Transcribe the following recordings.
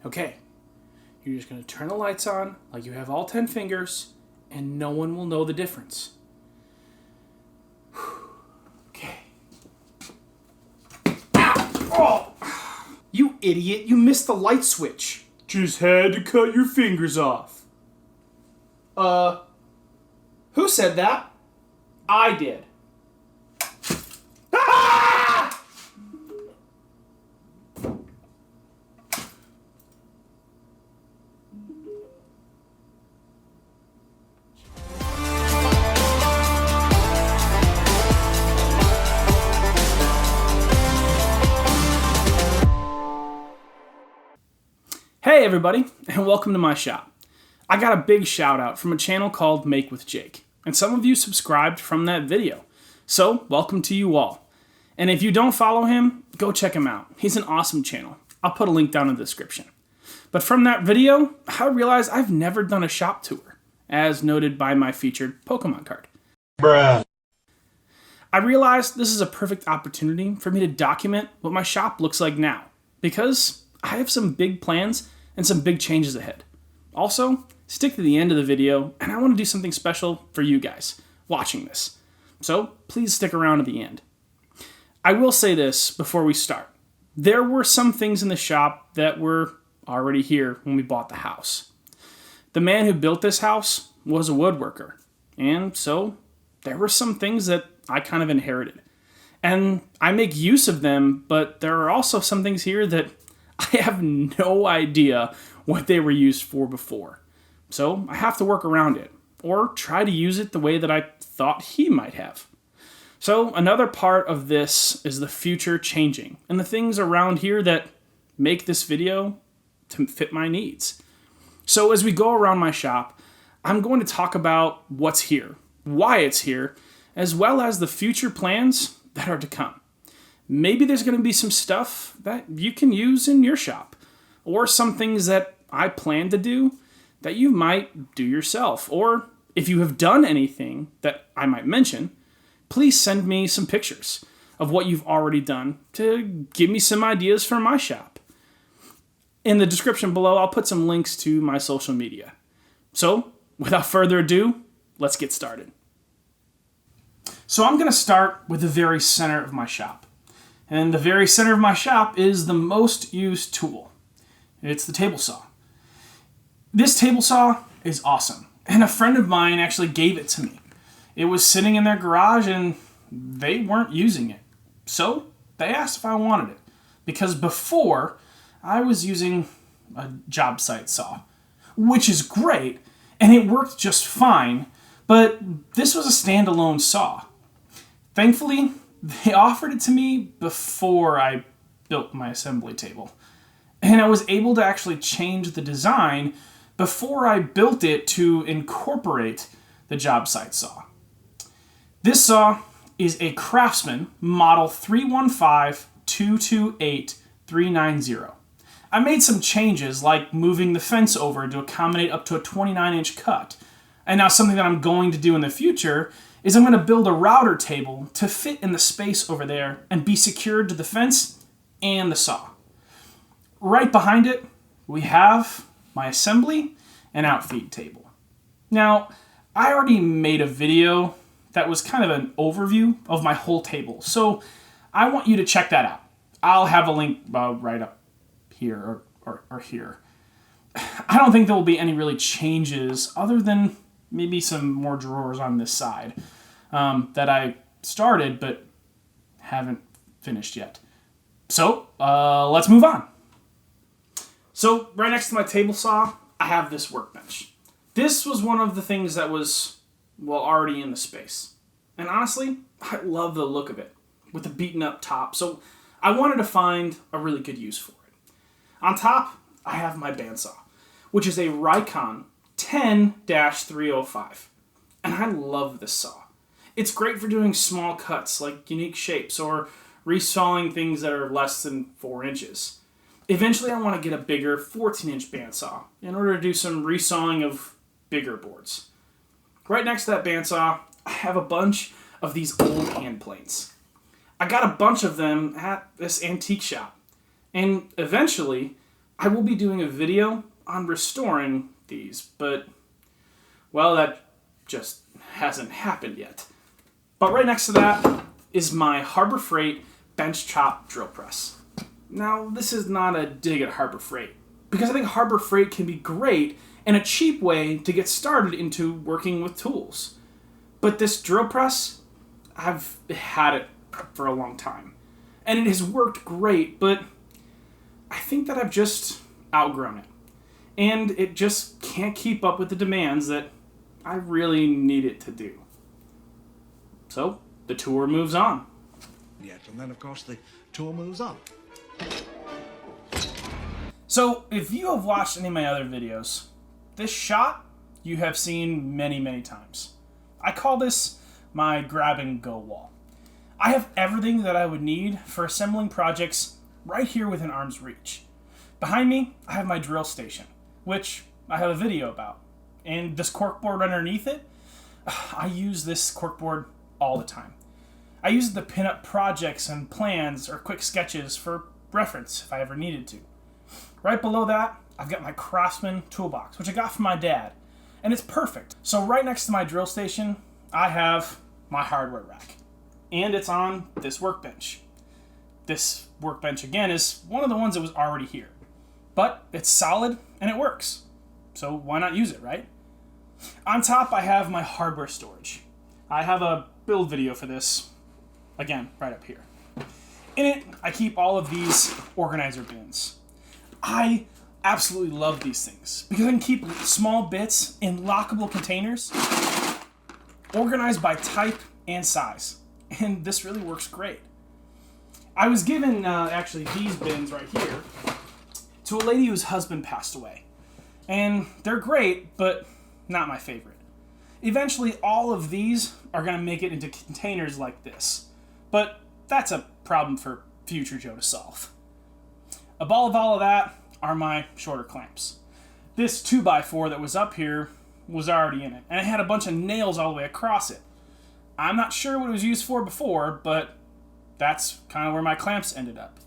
Okay, you're just going to turn the lights on like you have all 10 fingers, and no one will know the difference. Okay. Ow! Oh! You idiot, you missed the light switch. Just had to cut your fingers off. Who said that? I did. Ah! Hey everybody, and welcome to my shop. I got a big shout out from a channel called Make with Jake, and some of you subscribed from that video. So, welcome to you all. And if you don't follow him, go check him out. He's an awesome channel. I'll put a link down in the description. But from that video, I realized I've never done a shop tour, as noted by my featured Pokemon card. Bruh. I realized this is a perfect opportunity for me to document what my shop looks like now, because I have some big plans and some big changes ahead. Also, stick to the end of the video, and I want to do something special for you guys watching this. So please stick around to the end. I will say this before we start. There were some things in the shop that were already here when we bought the house. The man who built this house was a woodworker, and so there were some things that I kind of inherited. And I make use of them, but there are also some things here that I have no idea what they were used for before. So I have to work around it, or try to use it the way that I thought he might have. So another part of this is the future changing, and the things around here that make this video to fit my needs. So as we go around my shop, I'm going to talk about what's here, why it's here, as well as the future plans that are to come. Maybe there's going to be some stuff that you can use in your shop, or some things that I plan to do that you might do yourself. Or if you have done anything that I might mention, please send me some pictures of what you've already done to give me some ideas for my shop. In the description below, I'll put some links to my social media. So, without further ado, let's get started. So I'm going to start with the very center of my shop. And the very center of my shop is the most used tool. It's the table saw. This table saw is awesome, and a friend of mine actually gave it to me. It was sitting in their garage and they weren't using it. So they asked if I wanted it, because before I was using a job site saw, which is great, and it worked just fine, but this was a standalone saw. Thankfully, they offered it to me before I built my assembly table. And I was able to actually change the design before I built it to incorporate the job site saw. This saw is a Craftsman model 315-228-390. I made some changes, like moving the fence over to accommodate up to a 29-inch cut. And now something that I'm going to do in the future is I'm going to build a router table to fit in the space over there and be secured to the fence and the saw. Right behind it, we have my assembly and outfeed table. Now, I already made a video that was kind of an overview of my whole table, so I want you to check that out. I'll have a link right up here or here. I don't think there will be any really changes other than maybe some more drawers on this side that I started but haven't finished yet. So, let's move on. So, right next to my table saw, I have this workbench. This was one of the things that was, already in the space. And honestly, I love the look of it, with the beaten up top, so I wanted to find a really good use for it. On top, I have my bandsaw, which is a Rikon 10-305. And I love this saw. It's great for doing small cuts, like unique shapes, or resawing things that are less than 4 inches. Eventually, I want to get a bigger 14-inch bandsaw in order to do some resawing of bigger boards. Right next to that bandsaw, I have a bunch of these old hand planes. I got a bunch of them at this antique shop. And eventually, I will be doing a video on restoring these, but, well, that just hasn't happened yet. But right next to that is my Harbor Freight bench chop drill press. Now, this is not a dig at Harbor Freight, because I think Harbor Freight can be great and a cheap way to get started into working with tools. But this drill press, I've had it for a long time, and it has worked great, but I think that I've just outgrown it. And it just can't keep up with the demands that I really need it to do. So, the tour moves on. Yet, and then of course the tour moves on. So, if you have watched any of my other videos, this shot you have seen many, many times. I call this my grab and go wall. I have everything that I would need for assembling projects right here within arm's reach. Behind me, I have my drill station, which I have a video about. And this corkboard underneath it, I use this corkboard all the time. I use it to pin up projects and plans or quick sketches for reference if I ever needed to. Right below that, I've got my Craftsman Toolbox, which I got from my dad, and it's perfect. So right next to my drill station, I have my hardware rack, and it's on this workbench. This workbench, again, is one of the ones that was already here, but it's solid and it works, so why not use it, right? On top, I have my hardware storage. I have a build video for this, again, right up here. In it, I keep all of these organizer bins. I absolutely love these things because I can keep small bits in lockable containers organized by type and size, and this really works great. I was given actually these bins right here to a lady whose husband passed away, and they're great, but not my favorite. Eventually all of these are going to make it into containers like this, but that's a problem for future Joe to solve. Above all of that are my shorter clamps. This 2x4 that was up here was already in it, and it had a bunch of nails all the way across it. I'm not sure what it was used for before, but that's kind of where my clamps ended up.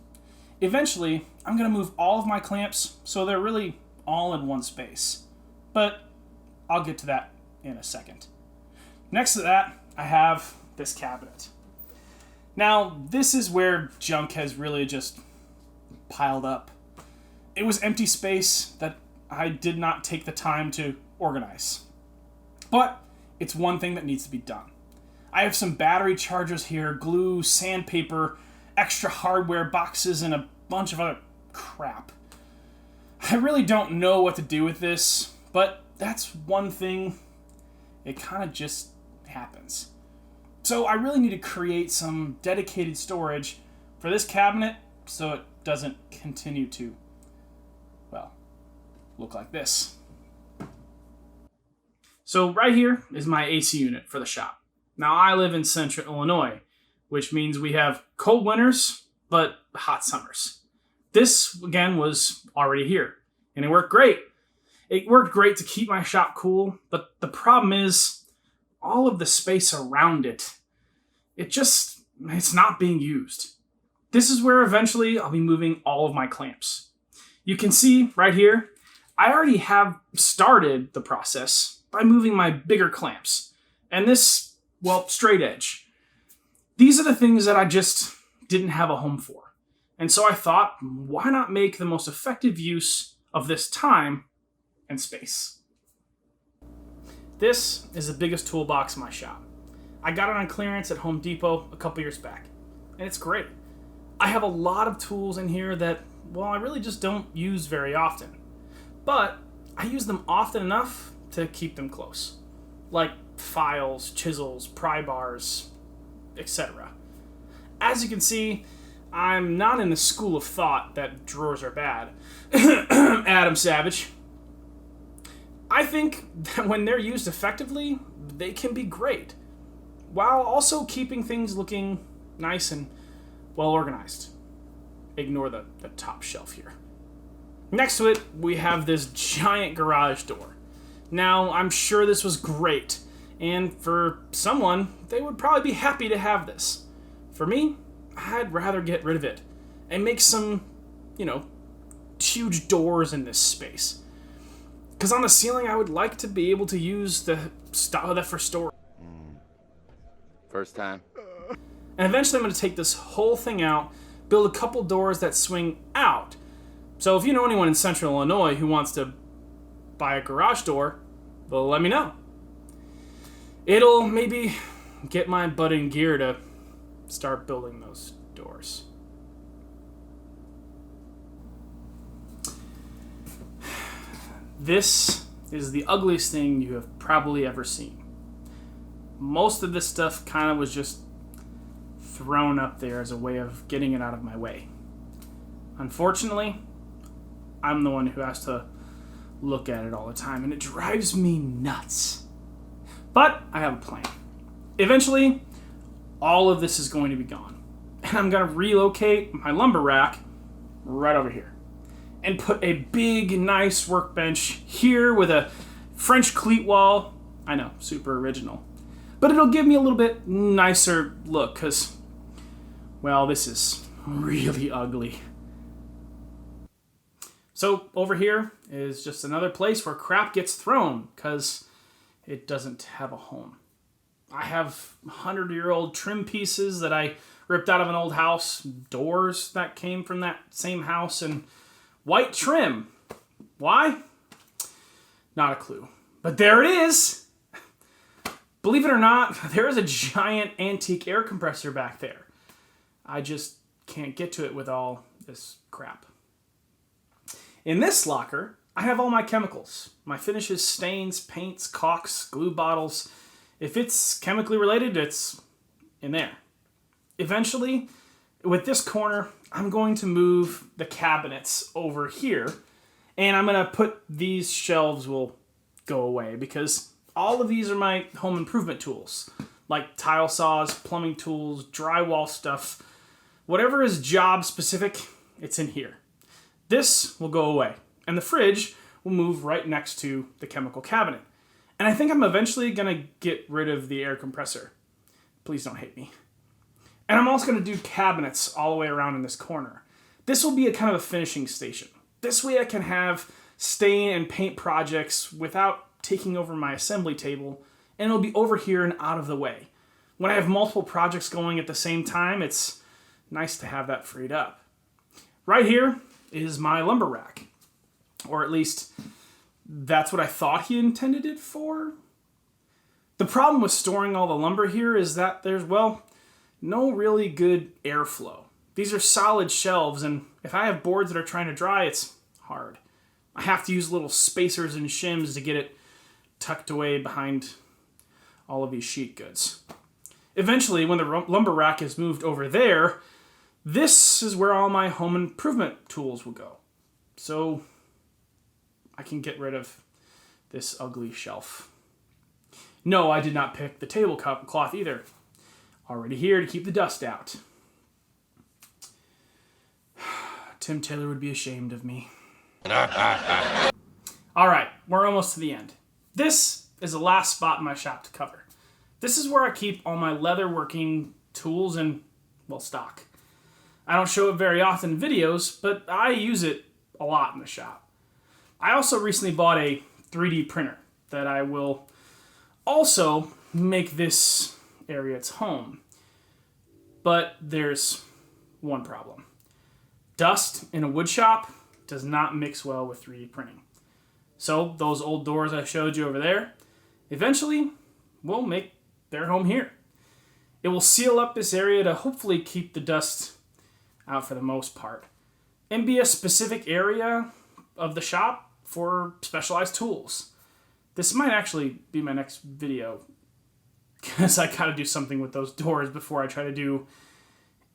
Eventually, I'm going to move all of my clamps so they're really all in one space, but I'll get to that in a second. Next to that, I have this cabinet. Now, this is where junk has really just piled up. It was empty space that I did not take the time to organize. But it's one thing that needs to be done. I have some battery chargers here, glue, sandpaper, extra hardware boxes, and a bunch of other crap. I really don't know what to do with this, but that's one thing. It kind of just happens. So I really need to create some dedicated storage for this cabinet so it doesn't continue to, well, look like this. So right here is my AC unit for the shop. Now I live in central Illinois, which means we have cold winters, but hot summers. This, again, was already here, and it worked great. It worked great to keep my shop cool, but the problem is all of the space around it. It's not being used. This is where eventually I'll be moving all of my clamps. You can see right here, I already have started the process by moving my bigger clamps. And this, well, straight edge. These are the things that I just didn't have a home for. And so I thought, why not make the most effective use of this time and space? This is the biggest toolbox in my shop. I got it on clearance at Home Depot a couple years back, and it's great. I have a lot of tools in here that, well, I really just don't use very often. But I use them often enough to keep them close. Like files, chisels, pry bars, etc. As you can see, I'm not in the school of thought that drawers are bad. Adam Savage. I think that when they're used effectively, they can be great, while also keeping things looking nice and well organized. Ignore the top shelf here. Next to it, we have this giant garage door. Now, I'm sure this was great, and for someone, they would probably be happy to have this. For me, I'd rather get rid of it and make some, huge doors in this space. Because on the ceiling, I would like to be able to use the stuff for storage. First time. And eventually I'm going to take this whole thing out, build a couple doors that swing out. So if you know anyone in Central Illinois who wants to buy a garage door, well, let me know. It'll maybe get my butt in gear to start building those doors. This is the ugliest thing you have probably ever seen. Most of this stuff kind of was just thrown up there as a way of getting it out of my way. Unfortunately, I'm the one who has to look at it all the time, and it drives me nuts. But I have a plan. Eventually, all of this is going to be gone, and I'm going to relocate my lumber rack right over here and put a big, nice workbench here with a French cleat wall. I know, super original. But it'll give me a little bit nicer look, because, well, this is really ugly. So over here is just another place where crap gets thrown, because it doesn't have a home. I have 100-year-old trim pieces that I ripped out of an old house, doors that came from that same house, and white trim. Why? Not a clue. But there it is! Believe it or not, there is a giant antique air compressor back there. I just can't get to it with all this crap. In this locker, I have all my chemicals. My finishes, stains, paints, caulks, glue bottles. If it's chemically related, it's in there. Eventually, with this corner, I'm going to move the cabinets over here, and I'm going to put these shelves will go away, because all of these are my home improvement tools, like tile saws, plumbing tools, drywall stuff. Whatever is job specific, it's in here. This will go away, and the fridge will move right next to the chemical cabinet. And I think I'm eventually going to get rid of the air compressor. Please don't hate me. And I'm also going to do cabinets all the way around in this corner. This will be a kind of a finishing station. This way I can have stain and paint projects without taking over my assembly table, and it'll be over here and out of the way. When I have multiple projects going at the same time, it's nice to have that freed up. Right here is my lumber rack, or at least that's what I thought he intended it for. The problem with storing all the lumber here is that there's, well, no really good airflow. These are solid shelves, and if I have boards that are trying to dry, it's hard. I have to use little spacers and shims to get it tucked away behind all of these sheet goods. Eventually, when the lumber rack is moved over there, this is where all my home improvement tools will go. So I can get rid of this ugly shelf. No, I did not pick the tablecloth either. Already here to keep the dust out. Tim Taylor would be ashamed of me. Alright, we're almost to the end. This is the last spot in my shop to cover. This is where I keep all my leatherworking tools and, well, stock. I don't show it very often in videos, but I use it a lot in the shop. I also recently bought a 3D printer that I will also make this area its home. But there's one problem. Dust in a wood shop does not mix well with 3D printing. So those old doors I showed you over there, eventually will make their home here. It will seal up this area to hopefully keep the dust out for the most part, and be a specific area of the shop for specialized tools. This might actually be my next video, because I gotta do something with those doors before I try to do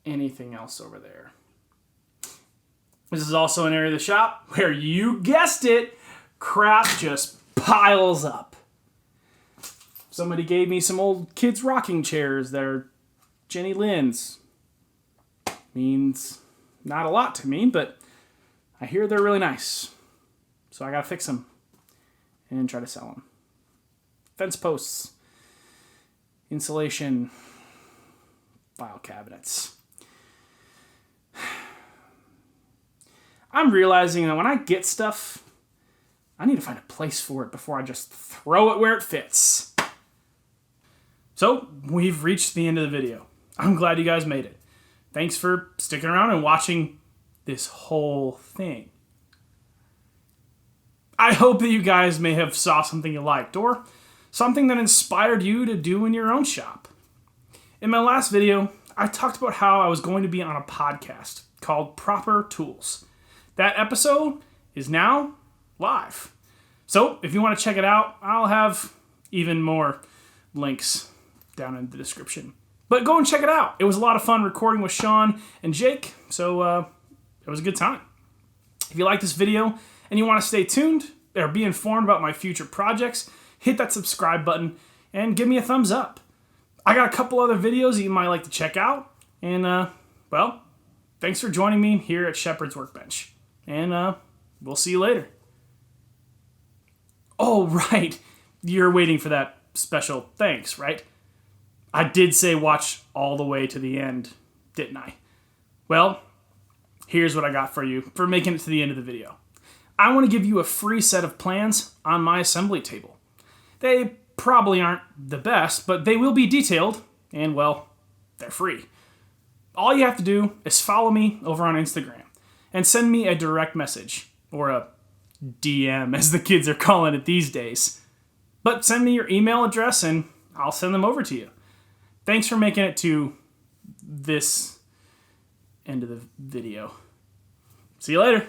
anything else over there. This is also an area of the shop where, you guessed it, crap just piles up. Somebody gave me some old kids' rocking chairs that are Jenny Lynn's. Means not a lot to me, but I hear they're really nice. So I gotta fix them and try to sell them. Fence posts, insulation, file cabinets. I'm realizing that when I get stuff, I need to find a place for it before I just throw it where it fits. So, we've reached the end of the video. I'm glad you guys made it. Thanks for sticking around and watching this whole thing. I hope that you guys may have saw something you liked or something that inspired you to do in your own shop. In my last video, I talked about how I was going to be on a podcast called Proper Tools. That episode is now live. So if you want to check it out, I'll have even more links down in the description. But go and check it out. It was a lot of fun recording with Sean and Jake, so it was a good time. If you like this video and you want to stay tuned or be informed about my future projects, hit that subscribe button and give me a thumbs up. I got a couple other videos that you might like to check out. And, well, thanks for joining me here at Shepherd's Workbench. And we'll see you later. Oh, right. You're waiting for that special thanks, right? I did say watch all the way to the end, didn't I? Well, here's what I got for you for making it to the end of the video. I want to give you a free set of plans on my assembly table. They probably aren't the best, but they will be detailed, and well, they're free. All you have to do is follow me over on Instagram and send me a direct message, or a DM as the kids are calling it these days. But send me your email address and I'll send them over to you. Thanks for making it to this end of the video. See you later.